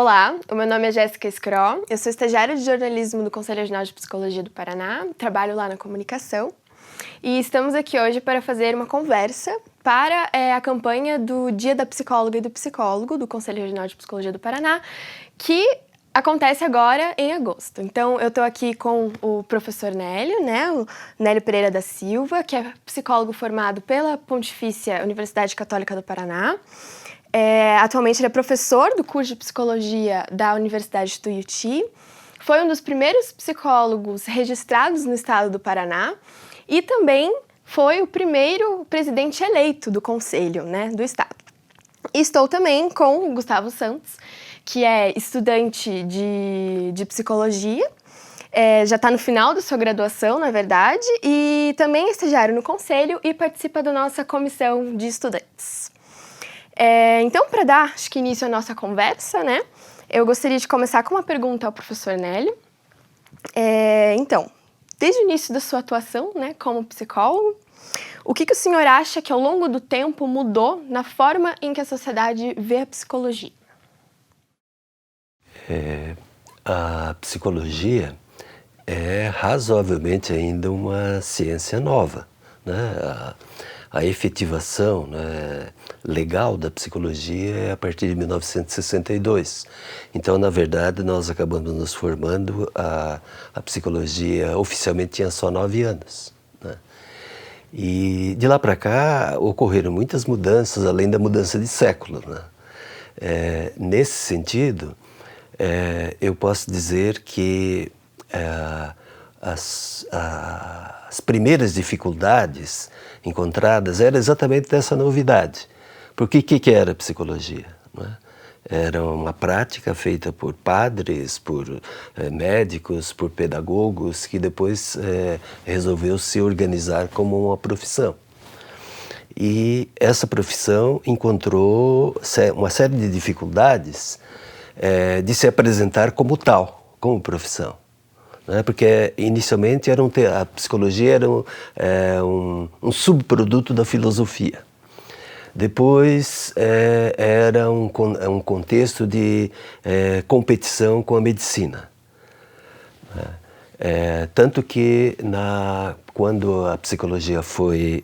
Olá, o meu nome é Jéssica Scro, eu sou estagiária de jornalismo do Conselho Regional de Psicologia do Paraná, trabalho lá na comunicação e estamos aqui hoje para fazer uma conversa para a campanha do Dia da Psicóloga e do Psicólogo do Conselho Regional de Psicologia do Paraná, que acontece agora em agosto. Então, eu estou aqui com o professor Nélio, o Nélio Pereira da Silva, que é psicólogo formado pela Pontifícia Universidade Católica do Paraná. Atualmente ele é professor do curso de Psicologia da Universidade de Tuiuti, foi um dos primeiros psicólogos registrados no estado do Paraná e também foi o primeiro presidente eleito do Conselho, do estado. E estou também com o Gustavo Santos, que é estudante de Psicologia, já está no final da sua graduação, na verdade, e também é estagiário no Conselho e participa da nossa comissão de estudantes. Então, para dar, início à nossa conversa, eu gostaria de começar com uma pergunta ao professor Nélio. Então, desde o início da sua atuação, como psicólogo, o que o senhor acha que ao longo do tempo mudou na forma em que a sociedade vê a psicologia? A psicologia é razoavelmente ainda uma ciência nova, A efetivação legal da psicologia é a partir de 1962. Então, na verdade, nós acabamos nos formando, a psicologia oficialmente tinha só 9 anos. E de lá para cá ocorreram muitas mudanças, além da mudança de século. Nesse sentido, eu posso dizer que as primeiras dificuldades encontradas eram exatamente dessa novidade. Porque o que era a psicologia? Era uma prática feita por padres, por médicos, por pedagogos, que depois resolveu se organizar como uma profissão. E essa profissão encontrou uma série de dificuldades de se apresentar como tal, como profissão. Porque inicialmente a psicologia era um subproduto da filosofia. Depois era um contexto de competição com a medicina. Tanto que quando a psicologia foi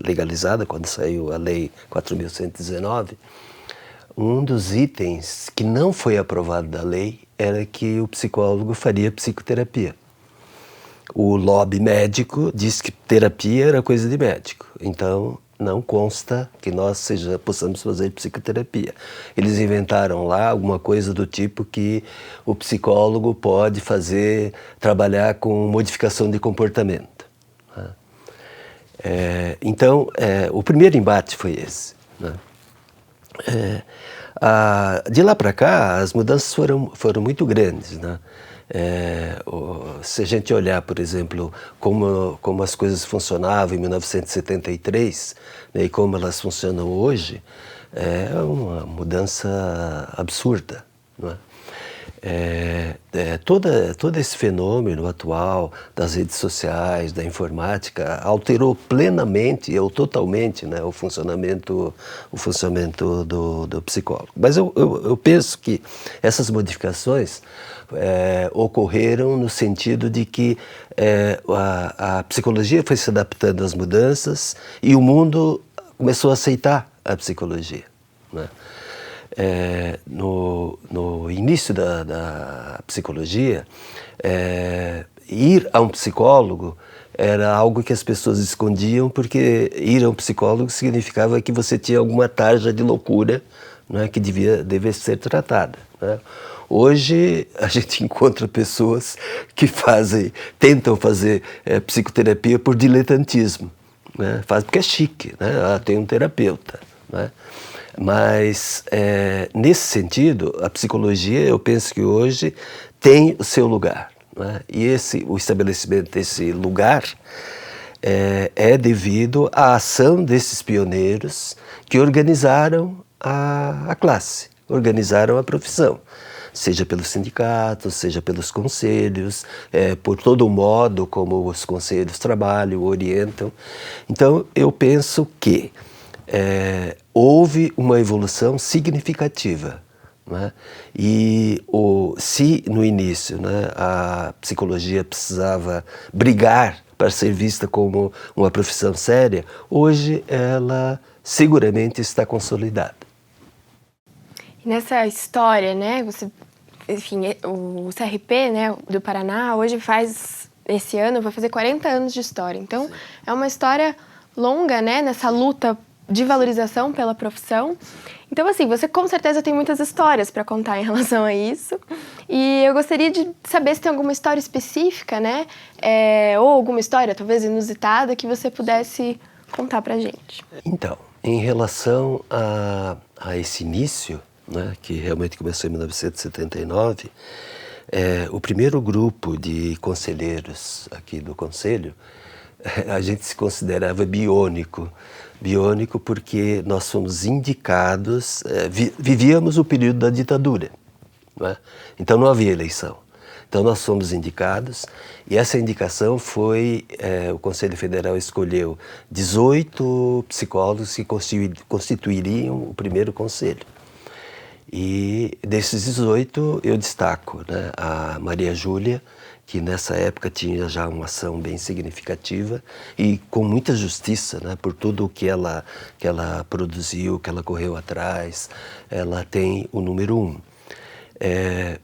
legalizada, quando saiu a Lei 4.119, um dos itens que não foi aprovado da lei era que o psicólogo faria psicoterapia. O lobby médico disse que terapia era coisa de médico, então não consta que nós possamos fazer psicoterapia. Eles inventaram lá alguma coisa do tipo que o psicólogo pode trabalhar com modificação de comportamento. Então, o primeiro embate foi esse. De lá para cá, as mudanças foram muito grandes. Se a gente olhar, por exemplo, como as coisas funcionavam em 1973 e como elas funcionam hoje, é uma mudança absurda. Todo esse fenômeno atual das redes sociais, da informática, alterou plenamente ou totalmente o funcionamento do psicólogo. Mas eu penso que essas modificações ocorreram no sentido de que a psicologia foi se adaptando às mudanças e o mundo começou a aceitar a psicologia. No início da psicologia, ir a um psicólogo era algo que as pessoas escondiam, porque ir a um psicólogo significava que você tinha alguma tarja de loucura que devia ser tratada. Hoje a gente encontra pessoas que tentam fazer psicoterapia por diletantismo, faz porque é chique, tem um terapeuta. Mas, nesse sentido, a psicologia, eu penso que hoje tem o seu lugar. E o estabelecimento desse lugar é devido à ação desses pioneiros que organizaram a classe, organizaram a profissão. Seja pelos sindicatos, seja pelos conselhos, por todo o modo como os conselhos trabalham, orientam. Então, eu penso que houve uma evolução significativa né? E se no início, né, a psicologia precisava brigar para ser vista como uma profissão séria, hoje ela seguramente está consolidada. E nessa história, né, enfim, o CRP, né, do Paraná, hoje esse ano vai fazer 40 anos de história. Então, é uma história longa, né, nessa luta de valorização pela profissão. Então, assim, você com certeza tem muitas histórias para contar em relação a isso. E eu gostaria de saber se tem alguma história específica, né, ou alguma história, talvez inusitada, que você pudesse contar pra gente. Então, em relação a esse início, né, que realmente começou em 1979, o primeiro grupo de conselheiros aqui do Conselho, a gente se considerava biônico. Biônico porque nós fomos indicados, vivíamos o período da ditadura, né? Então não havia eleição. Então nós fomos indicados e essa indicação foi, o Conselho Federal escolheu 18 psicólogos que constituiriam o primeiro conselho. E desses 18 eu destaco, né, a Maria Júlia, que nessa época tinha já uma ação bem significativa e com muita justiça, né, por tudo o que ela produziu, que ela correu atrás, ela tem o número 1.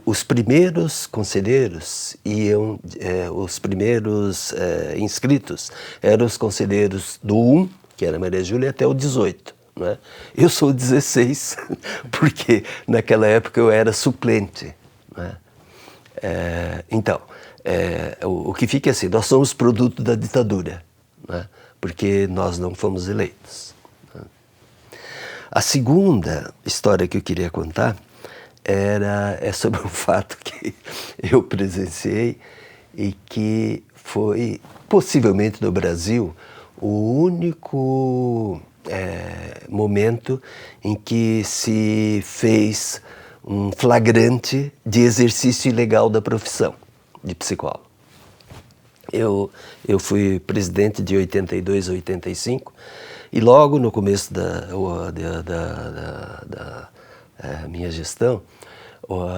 Os primeiros conselheiros os primeiros inscritos eram os conselheiros do 1, que era Maria Júlia, até o 18. Né? Eu sou o 16, porque naquela época eu era suplente. Né? Então, o que fica é assim, nós somos produto da ditadura, né? Porque nós não fomos eleitos. Né? A segunda história que eu queria contar é sobre um fato que eu presenciei e que foi, possivelmente no Brasil, o único momento em que se fez um flagrante de exercício ilegal da profissão de psicólogo. Eu fui presidente de 82 a 85 e logo no começo da minha gestão,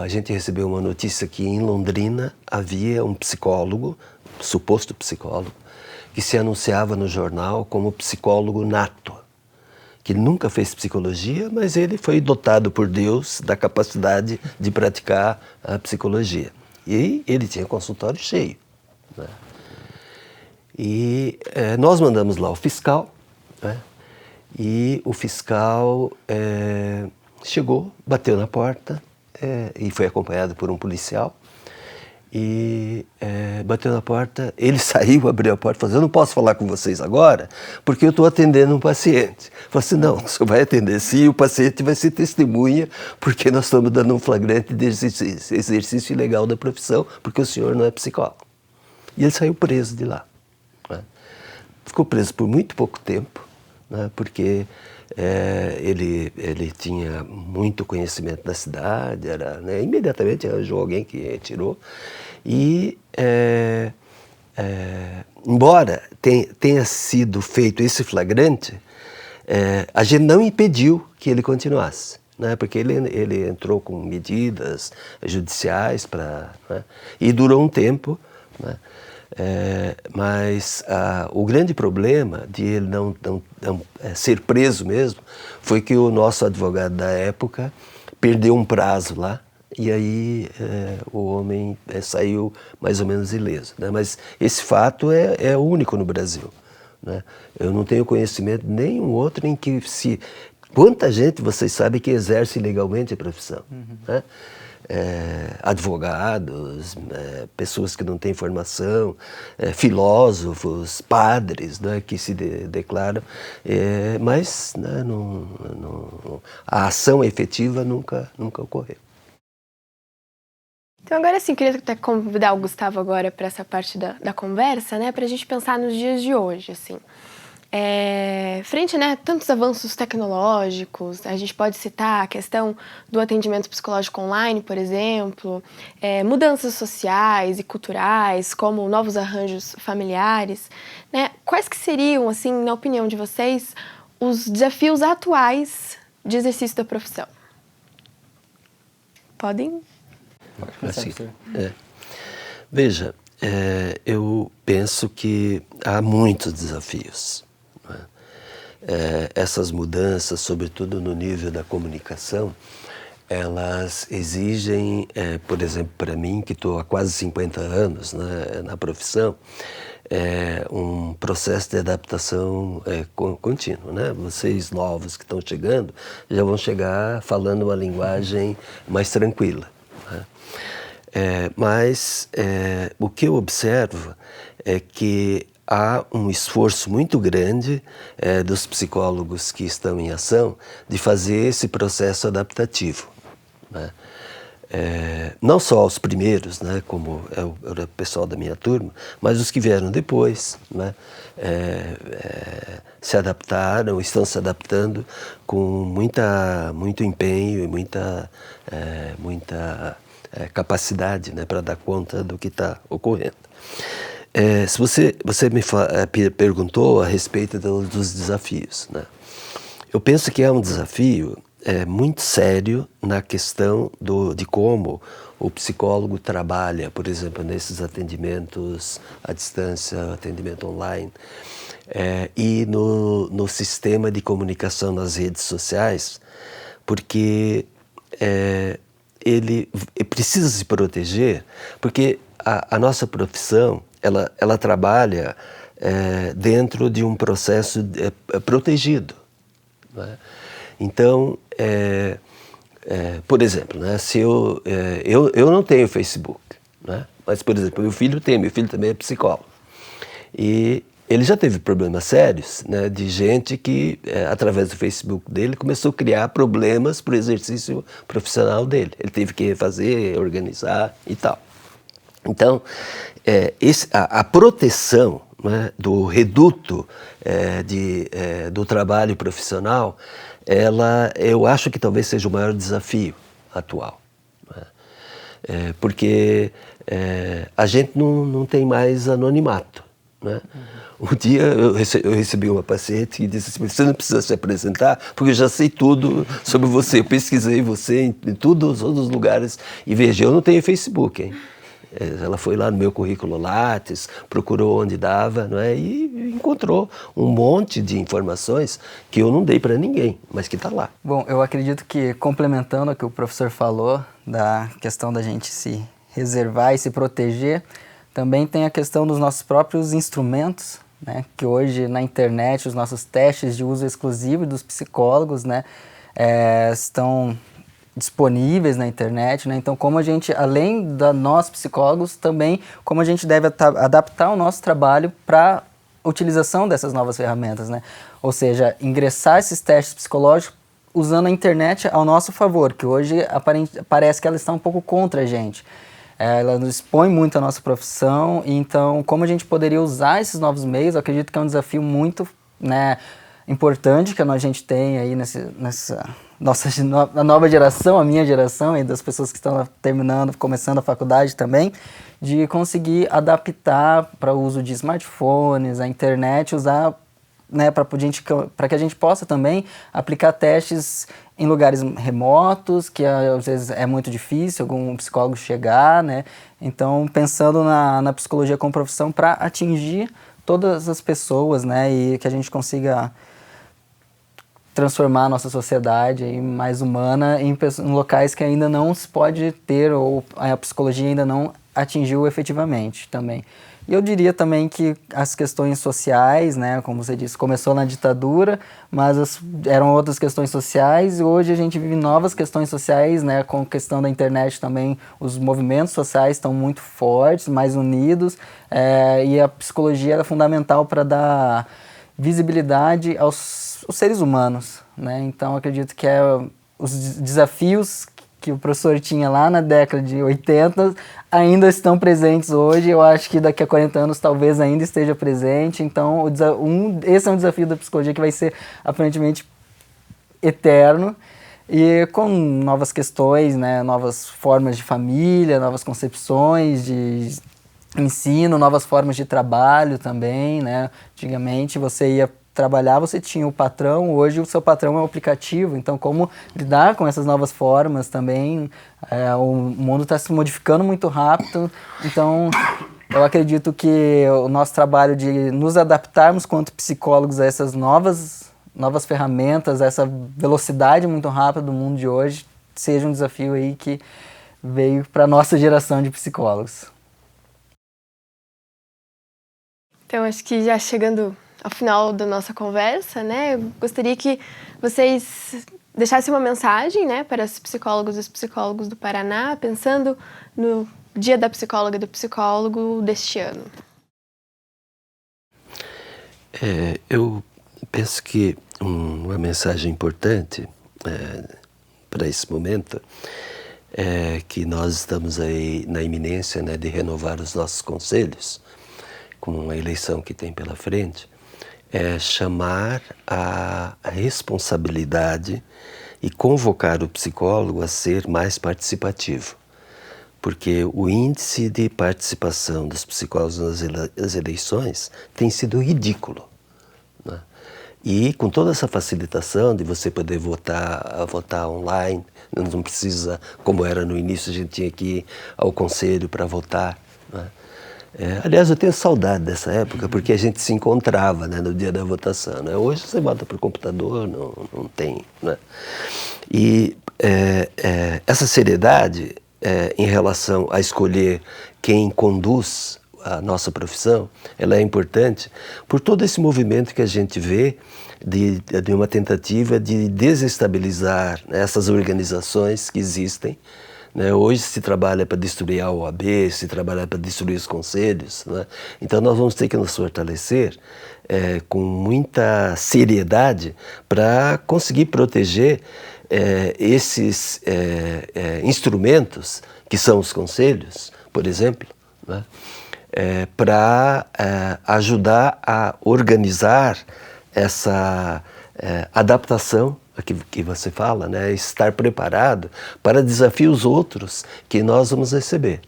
a gente recebeu uma notícia que em Londrina havia um psicólogo, suposto psicólogo, que se anunciava no jornal como psicólogo nato, que nunca fez psicologia, mas ele foi dotado por Deus da capacidade de praticar a psicologia. E ele tinha consultório cheio. Né? E nós mandamos lá o fiscal, né? E o fiscal chegou, bateu na porta e foi acompanhado por um policial. E bateu na porta, ele saiu, abriu a porta e falou: eu não posso falar com vocês agora porque eu estou atendendo um paciente. Falei assim: não, o senhor vai atender sim, o paciente vai ser testemunha porque nós estamos dando um flagrante de exercício ilegal da profissão porque o senhor não é psicólogo. E ele saiu preso de lá. Né? Ficou preso por muito pouco tempo, né? Porque ele tinha muito conhecimento da cidade, né? Imediatamente arranjou alguém que tirou. E, embora tenha sido feito esse flagrante, a gente não impediu que ele continuasse, né? Porque ele entrou com medidas judiciais né? E durou um tempo, né? Mas o grande problema de ele não ser preso mesmo foi que o nosso advogado da época perdeu um prazo lá e aí o homem saiu mais ou menos ileso. Né? Mas esse fato é único no Brasil. Né? Eu não tenho conhecimento de nenhum outro em que quanta gente vocês sabem que exerce ilegalmente a profissão. Uhum. Né? Advogados, pessoas que não têm formação, filósofos, padres, né, que se declaram, mas né, a ação efetiva nunca ocorreu. Então agora sim, queria até convidar o Gustavo agora para essa parte da conversa, né, para a gente pensar nos dias de hoje, assim. Frente, né, tantos avanços tecnológicos, a gente pode citar a questão do atendimento psicológico online, por exemplo, mudanças sociais e culturais, como novos arranjos familiares, né? Quais que seriam, assim, na opinião de vocês, os desafios atuais de exercício da profissão? podem... Pode começar, Assim, professor. Veja, eu penso que há muitos desafios, não é? Essas mudanças, sobretudo no nível da comunicação, elas exigem, por exemplo, para mim, que estou há quase 50 anos, né, na profissão, um processo de adaptação contínuo, né? Vocês novos que estão chegando já vão chegar falando uma linguagem mais tranquila, né? Mas o que eu observo é que há um esforço muito grande dos psicólogos que estão em ação de fazer esse processo adaptativo, né? Não só os primeiros, né, como era o pessoal da minha turma, mas os que vieram depois, né, se adaptaram, estão se adaptando com muito empenho e muita capacidade, né, para dar conta do que está ocorrendo. Se você me perguntou a respeito dos desafios, né? Eu penso que é um desafio muito sério na questão de como o psicólogo trabalha, por exemplo, nesses atendimentos à distância, atendimento online, e no sistema de comunicação nas redes sociais, porque ele precisa se proteger, porque a nossa profissão ela trabalha dentro de um processo protegido, né? Então, por exemplo, né, se eu não tenho Facebook, né, mas, por exemplo, meu filho também é psicólogo. E ele já teve problemas sérios, né, de gente que, através do Facebook dele, começou a criar problemas para o exercício profissional dele. Ele teve que refazer, organizar e tal. Então, a proteção, né, do reduto do trabalho profissional, eu acho que talvez seja o maior desafio atual, né? Porque a gente não tem mais anonimato, né? Um dia eu recebi uma paciente que disse assim: você não precisa se apresentar, porque eu já sei tudo sobre você, eu pesquisei você em todos os lugares, e veja, eu não tenho Facebook, hein? Ela foi lá no meu currículo Lattes, procurou onde dava, não é? E encontrou um monte de informações que eu não dei para ninguém, mas que está lá. Bom, eu acredito que, complementando o que o professor falou, da questão da gente se reservar e se proteger, também tem a questão dos nossos próprios instrumentos, né? Que hoje na internet os nossos testes de uso exclusivo dos psicólogos, né, estão disponíveis na internet, né? Então, como a gente, além da nós psicólogos, também como a gente deve adaptar o nosso trabalho para a utilização dessas novas ferramentas, né? Ou seja, ingressar esses testes psicológicos usando a internet ao nosso favor, que hoje parece que ela está um pouco contra a gente. Ela nos expõe muito à nossa profissão, e então como a gente poderia usar esses novos meios, eu acredito que é um desafio muito, né, importante que a gente tem aí a nova geração, a minha geração e das pessoas que estão começando a faculdade também, de conseguir adaptar para o uso de smartphones, a internet, usar, né, para que a gente possa também aplicar testes em lugares remotos, que às vezes é muito difícil algum psicólogo chegar, né? Então, pensando na psicologia como profissão para atingir todas as pessoas, né, e que a gente consiga transformar a nossa sociedade em mais humana em locais que ainda não se pode ter, ou a psicologia ainda não atingiu efetivamente também. E eu diria também que as questões sociais, né, como você disse, começou na ditadura, mas eram outras questões sociais, e hoje a gente vive novas questões sociais, né, com a questão da internet também, os movimentos sociais estão muito fortes, mais unidos, e a psicologia é fundamental para dar visibilidade aos seres humanos, né? Então acredito que os desafios que o professor tinha lá na década de 80 ainda estão presentes hoje. Eu acho que daqui a 40 anos talvez ainda esteja presente. Então esse é um desafio da psicologia que vai ser aparentemente eterno, e com novas questões, né, novas formas de família, novas concepções de ensino, novas formas de trabalho também, né? Antigamente você ia trabalhar você tinha o patrão, hoje o seu patrão é o aplicativo, então como lidar com essas novas formas também, o mundo está se modificando muito rápido, então eu acredito que o nosso trabalho de nos adaptarmos quanto psicólogos a essas novas ferramentas, a essa velocidade muito rápida do mundo de hoje, seja um desafio aí que veio para a nossa geração de psicólogos. Então, acho que já chegando ao final da nossa conversa, né, eu gostaria que vocês deixassem uma mensagem, né, para os psicólogos e os psicólogos do Paraná, pensando no Dia da Psicóloga e do Psicólogo deste ano. Eu penso que uma mensagem importante para esse momento é que nós estamos aí na iminência, né, de renovar os nossos conselhos, com a eleição que tem pela frente, é chamar a responsabilidade e convocar o psicólogo a ser mais participativo. Porque o índice de participação dos psicólogos nas eleições tem sido ridículo, né? E com toda essa facilitação de você poder votar online, não precisa, como era no início, a gente tinha que ir ao conselho para votar, né? Aliás, eu tenho saudade dessa época, porque a gente se encontrava, né, no dia da votação, né? Hoje você vota por computador, não tem, né? E essa seriedade em relação a escolher quem conduz a nossa profissão, ela é importante por todo esse movimento que a gente vê de uma tentativa de desestabilizar, né, essas organizações que existem, né? Hoje se trabalha para destruir a OAB, se trabalha para destruir os conselhos, né? Então nós vamos ter que nos fortalecer com muita seriedade para conseguir proteger esses instrumentos que são os conselhos, por exemplo, né? Para ajudar a organizar essa adaptação que você fala, né? Estar preparado para desafios outros que nós vamos receber.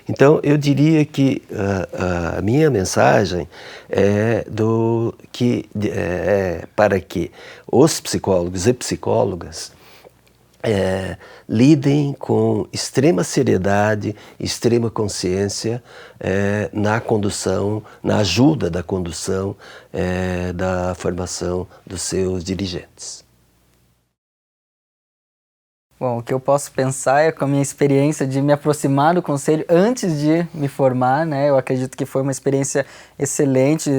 Então, eu diria que a minha mensagem é para que os psicólogos e psicólogas lidem com extrema seriedade, extrema consciência na condução, na ajuda da condução da formação dos seus dirigentes. Bom, o que eu posso pensar é com a minha experiência de me aproximar do conselho antes de me formar, né? Eu acredito que foi uma experiência excelente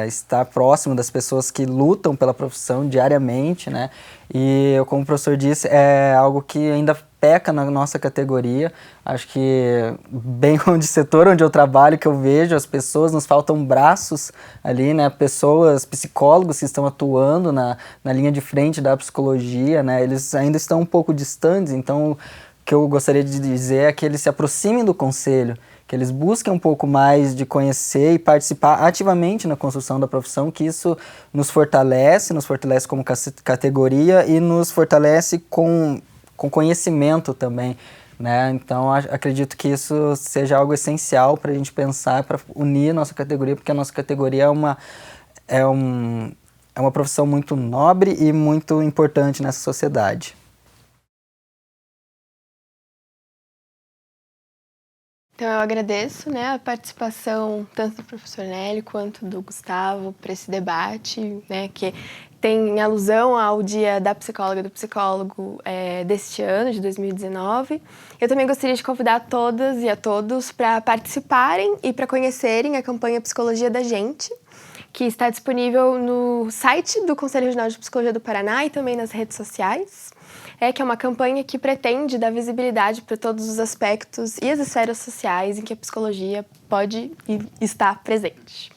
estar próximo das pessoas que lutam pela profissão diariamente, né? E eu, como o professor disse, é algo que ainda peca na nossa categoria. Acho que, bem como de setor onde eu trabalho, que eu vejo as pessoas, nos faltam braços ali, né? Pessoas, psicólogos que estão atuando na linha de frente da psicologia, né? Eles ainda estão um pouco distantes, então o que eu gostaria de dizer é que eles se aproximem do conselho, que eles busquem um pouco mais de conhecer e participar ativamente na construção da profissão, que isso nos fortalece como categoria e nos fortalece com conhecimento também, né? Então, acredito que isso seja algo essencial para a gente pensar, para unir a nossa categoria, porque a nossa categoria é uma profissão muito nobre e muito importante nessa sociedade. Então, eu agradeço, né, a participação tanto do professor Nélio quanto do Gustavo para esse debate, né, que tem alusão ao Dia da Psicóloga e do Psicólogo deste ano, de 2019. Eu também gostaria de convidar todas e a todos para participarem e para conhecerem a campanha Psicologia da Gente, que está disponível no site do Conselho Regional de Psicologia do Paraná e também nas redes sociais. Que é uma campanha que pretende dar visibilidade para todos os aspectos e as esferas sociais em que a psicologia pode estar presente.